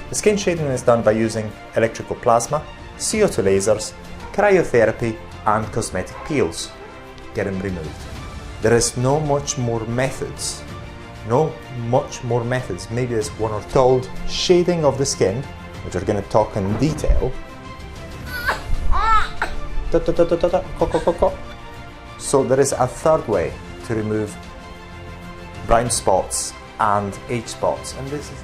The skin shading is done by using electrical plasma, CO2 lasers, cryotherapy and cosmetic peels. Get them removed. There is no much more methods. Maybe there's one or two called shading of the skin, which we're going to talk in detail. So there is a third way to remove brown spots and age spots, and this is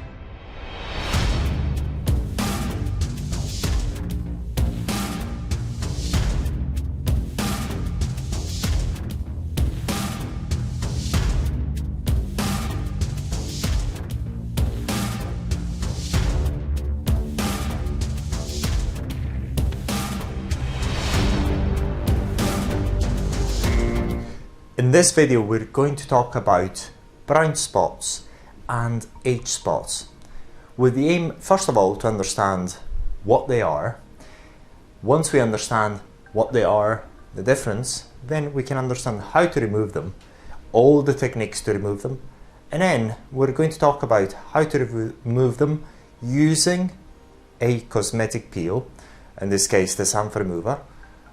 In this video, we're going to talk about brown spots and age spots, with the aim, first of all, to understand what they are. Once we understand what they are, the difference, then we can understand how to remove them, all the techniques to remove them, and then we're going to talk about how to remove them using a cosmetic peel, in this case the sample remover,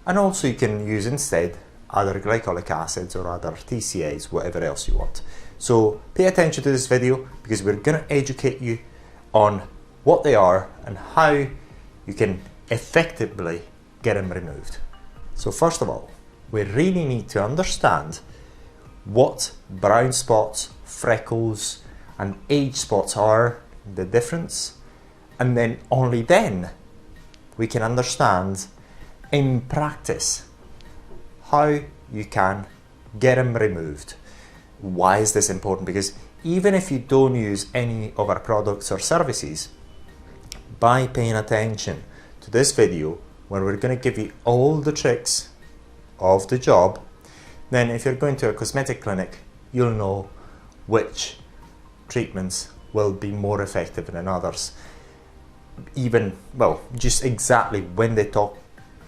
and also you can use instead other glycolic acids or other TCAs, whatever else you want. So pay attention to this video because we're going to educate you on what they are and how you can effectively get them removed. So first of all, we really need to understand what brown spots, freckles and age spots are, the difference, and then only then we can understand in practice how you can get them removed. Why is this important? Because even if you don't use any of our products or services, by paying attention to this video, where we're going to give you all the tricks of the job, then if you're going to a cosmetic clinic, you'll know which treatments will be more effective than others. Even, well, just exactly when they talk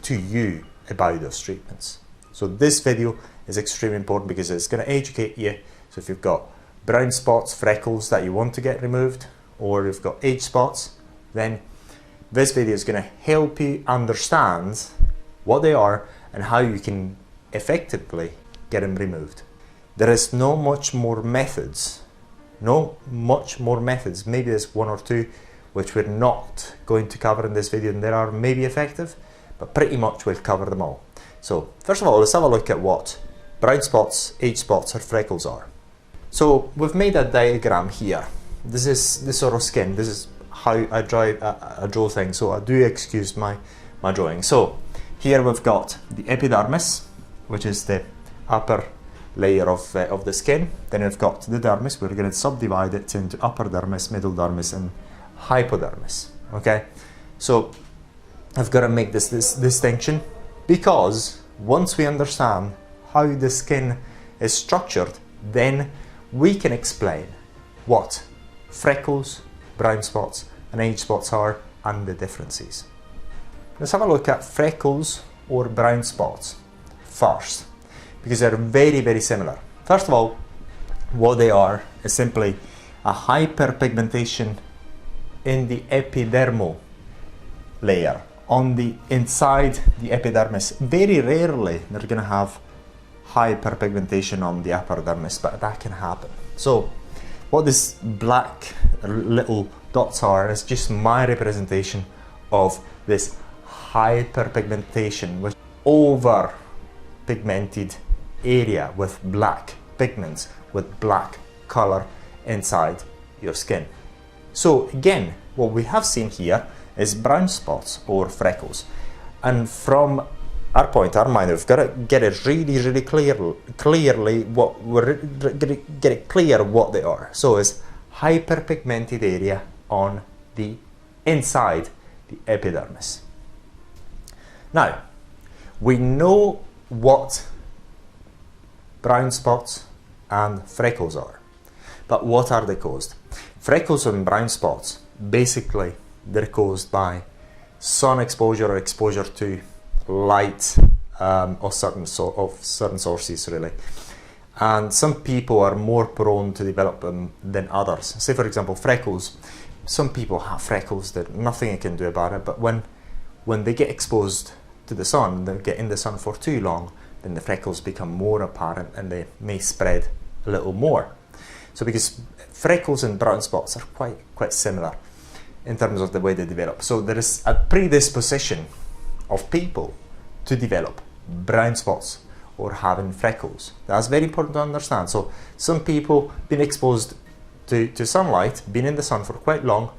to you about those treatments. So this video is extremely important because it's going to educate you. So if you've got brown spots, freckles that you want to get removed, or you've got age spots, then this video is going to help you understand what they are and how you can effectively get them removed. There is no much more methods, maybe there's one or two which we're not going to cover in this video and they are maybe effective, but pretty much we'll cover them all. So first of all, let's have a look at what brown spots, age spots or freckles are. So we've made a diagram here. This is the sort of skin. This is how I draw things, so I do excuse my drawing. So here we've got the epidermis, which is the upper layer of the skin. Then we've got the dermis. We're going to subdivide it into upper dermis, middle dermis and hypodermis. Okay, so I've got to make this distinction, because once we understand how the skin is structured, then we can explain what freckles, brown spots and age spots are and the differences. Let's have a look at freckles or brown spots first, because they're very, very similar. First of all, what they are is simply a hyperpigmentation in the epidermal layer. On the inside the epidermis. Very rarely they're going to have hyperpigmentation on the upper dermis, but that can happen. So what this black little dots are is just my representation of this hyperpigmentation, which over pigmented area with black pigments, with black color inside your skin. So again, what we have seen here is brown spots or freckles, and from our mind, we've got to get it really clearly what we're get it clear what they are. So it's hyperpigmented area on the inside the epidermis. Now we know what brown spots and freckles are, but what are they caused? Freckles and brown spots, basically they're caused by sun exposure or exposure to light of certain sources, really. And some people are more prone to develop them than others. Say for example freckles, some people have freckles, there's nothing you can do about it, but when they get exposed to the sun, they get in the sun for too long, then the freckles become more apparent and they may spread a little more. So because freckles and brown spots are quite similar in terms of the way they develop. So there is a predisposition of people to develop brown spots or having freckles. That's very important to understand. So some people being exposed to sunlight, being in the sun for quite long,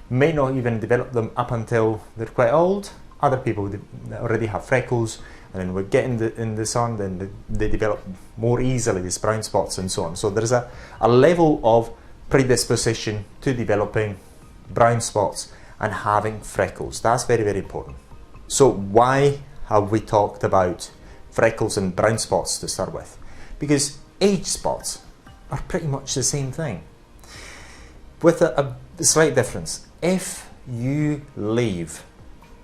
may not even develop them up until they're quite old. Other people already have freckles, and then we get in the sun, then they develop more easily these brown spots and so on. So there's a level of predisposition to developing brown spots and having freckles. That's very, very important. So why have we talked about freckles and brown spots to start with? Because age spots are pretty much the same thing, with a slight difference. If you leave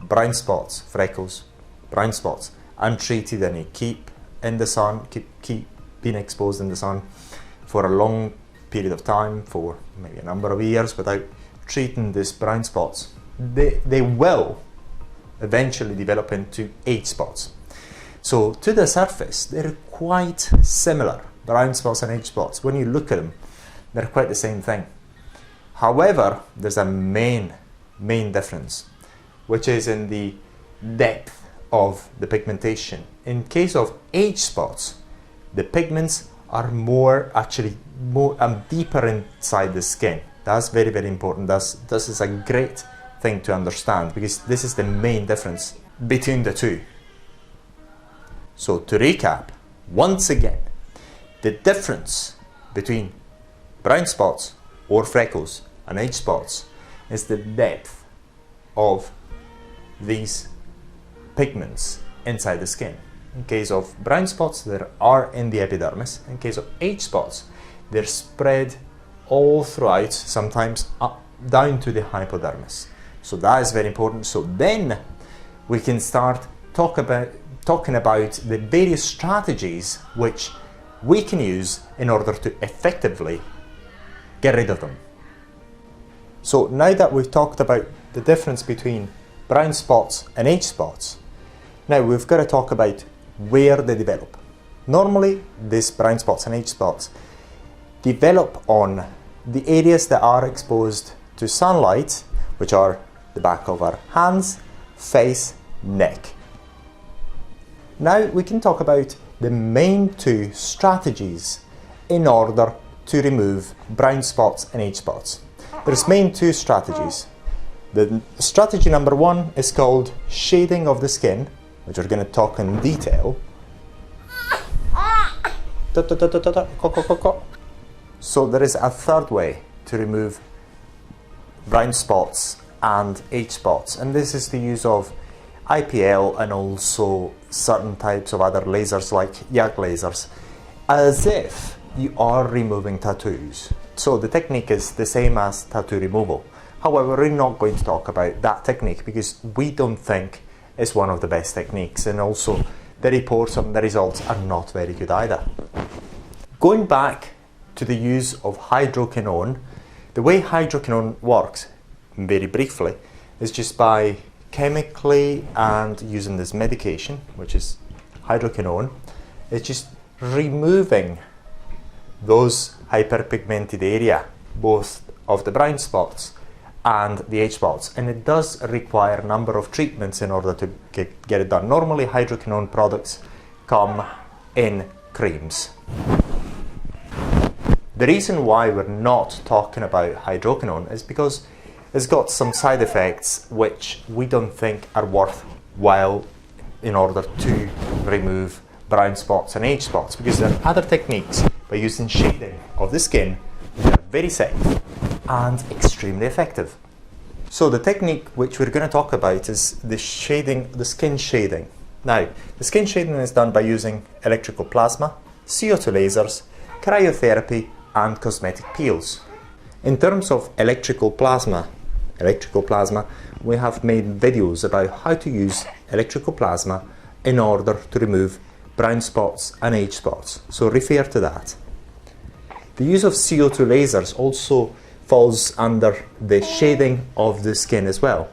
brown spots, freckles, brown spots untreated, and you keep in the sun, keep being exposed in the sun for a long period of time, for maybe a number of years, without treating these brown spots, they will eventually develop into age spots. So to the surface, they're quite similar, brown spots and age spots. When you look at them, they're quite the same thing. However, there's a main difference, which is in the depth of the pigmentation. In case of age spots, the pigments are deeper inside the skin. That's very, very important. This is a great thing to understand, because this is the main difference between the two. So to recap, once again, the difference between brown spots or freckles and age spots is the depth of these pigments inside the skin. In case of brown spots, they are in the epidermis. In case of age spots, they're spread all throughout, sometimes up down to the hypodermis. So that is very important. So then we can start talking about the various strategies which we can use in order to effectively get rid of them. So now that we've talked about the difference between brown spots and age spots, now we've got to talk about where they develop. Normally, these brown spots and age spots develop on the areas that are exposed to sunlight, which are the back of our hands, face, neck. Now we can talk about the main two strategies in order to remove brown spots and age spots. There's main two strategies. The strategy number one is called shading of the skin, which we're going to talk in detail. So there is a third way to remove brown spots and age spots, and this is the use of IPL and also certain types of other lasers like YAG lasers, as if you are removing tattoos. So the technique is the same as tattoo removal. However, we're not going to talk about that technique because we don't think it's one of the best techniques, and also the reports and the results are not very good either. Going back to the use of hydroquinone, the way hydroquinone works, very briefly, is just by chemically and using this medication, which is hydroquinone. It's just removing those hyperpigmented area, both of the brown spots and the age spots, and it does require a number of treatments in order to get it done. Normally hydroquinone products come in creams. The reason why we're not talking about hydroquinone is because it's got some side effects which we don't think are worthwhile in order to remove brown spots and age spots, because there are other techniques by using shading of the skin which are very safe and extremely effective. So the technique which we're going to talk about is the skin shading. Now, the skin shading is done by using electrical plasma, CO2 lasers, cryotherapy and cosmetic peels. In terms of electrical plasma, we have made videos about how to use electrical plasma in order to remove brown spots and age spots, so refer to that. The use of CO2 lasers also falls under the shading of the skin as well.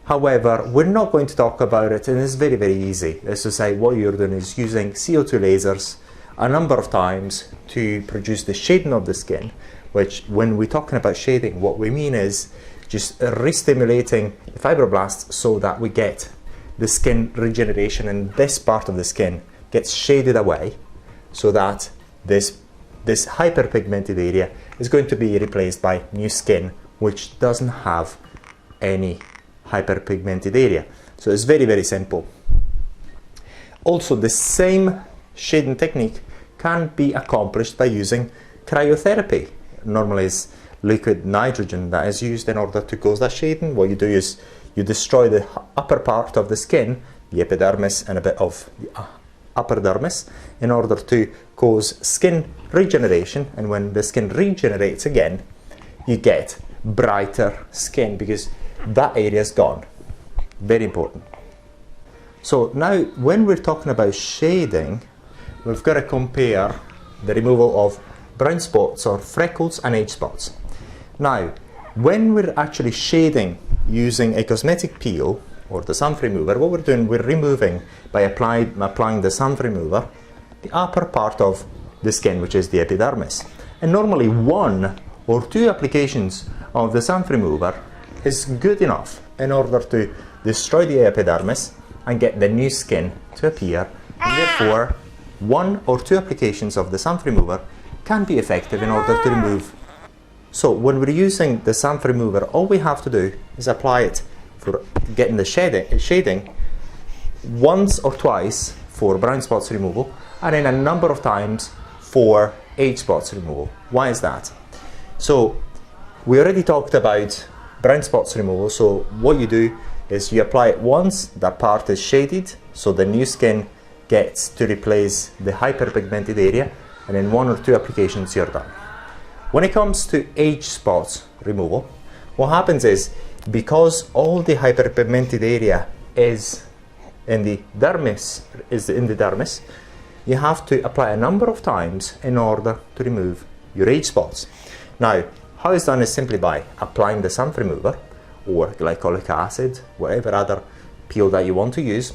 However, we're not going to talk about it, and it's very, very easy. As to say, what you're doing is using CO2 lasers a number of times to produce the shading of the skin, which when we're talking about shading, what we mean is just re-stimulating the fibroblasts so that we get the skin regeneration, and this part of the skin gets shaded away so that this hyperpigmented area is going to be replaced by new skin which doesn't have any hyperpigmented area. So it's very, very simple. Also, the same shading technique can be accomplished by using cryotherapy. Normally it's liquid nitrogen that is used in order to cause that shading. What you do is you destroy the upper part of the skin, the epidermis and a bit of the upper dermis, in order to cause skin regeneration, and when the skin regenerates again, you get brighter skin because that area is gone. Very important. So now when we're talking about shading, we've got to compare the removal of brown spots or freckles and age spots. Now, when we're actually shading using a cosmetic peel or the sun remover, what we're doing, we're removing by applying the sun remover the upper part of the skin, which is the epidermis. And normally 1 or 2 applications of the sun remover is good enough in order to destroy the epidermis and get the new skin to appear, and therefore 1 or 2 applications of the sun remover can be effective in order to remove. So when we're using the sun remover, all we have to do is apply it for getting the shading once or twice for brown spots removal, and then a number of times for age spots removal. Why is that? So we already talked about brown spots removal. So what you do is you apply it once, that part is shaded, so the new skin gets to replace the hyperpigmented area, and in 1 or 2 applications you're done. When it comes to age spots removal, what happens is, because all the hyperpigmented area is in the dermis, you have to apply a number of times in order to remove your age spots. Now, how it's done is simply by applying the sun remover or glycolic acid, whatever other peel that you want to use.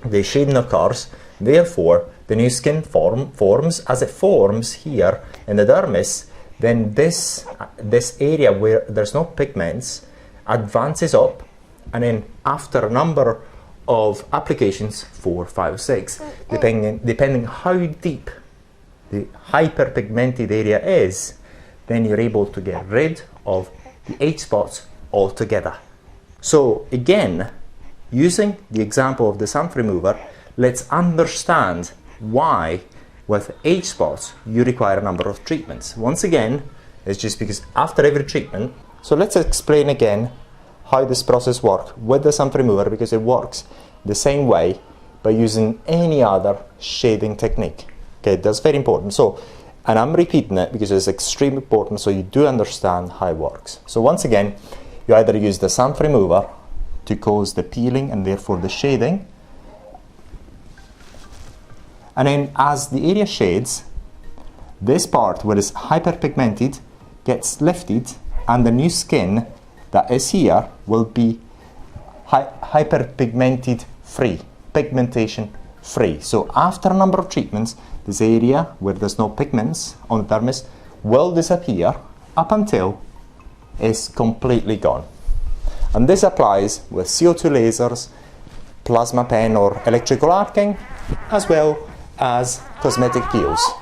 The shading occurs, therefore the new skin forms. As it forms here in the dermis, then this area where there's no pigments advances up, and then after a number of applications, 4, 5, 6, depending how deep the hyperpigmented area is, then you're able to get rid of the age spots altogether. So again, using the example of the sun remover, let's understand why with age spots you require a number of treatments. Once again, it's just because after every treatment. So let's explain again how this process works with the sun remover, because it works the same way by using any other shading technique. Okay, that's very important. So, and I'm repeating it because it's extremely important so you do understand how it works. So once again, you either use the sun remover to cause the peeling and therefore the shading, and then as the area shades, this part where it's hyperpigmented gets lifted, and the new skin that is here will be hyperpigmented free, pigmentation free. So after a number of treatments, this area where there's no pigments on the dermis will disappear up until it's completely gone. And this applies with CO2 lasers, plasma pen or electrical arcing, as well as cosmetic peels.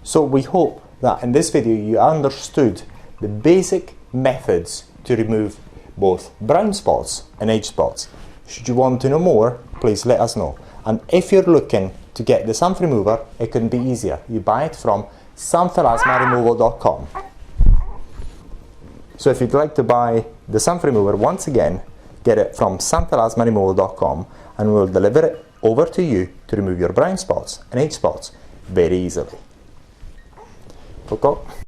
So we hope that in this video you understood the basic methods to remove both brown spots and age spots. Should you want to know more, please let us know. And if you're looking to get the sun remover, it couldn't be easier. You buy it from xanthelasmaremoval.com. So if you'd like to buy the sun remover, once again, get it from xanthelasmaremoval.com, and we'll deliver it over to you to remove your brown spots and age spots very easily. Coco?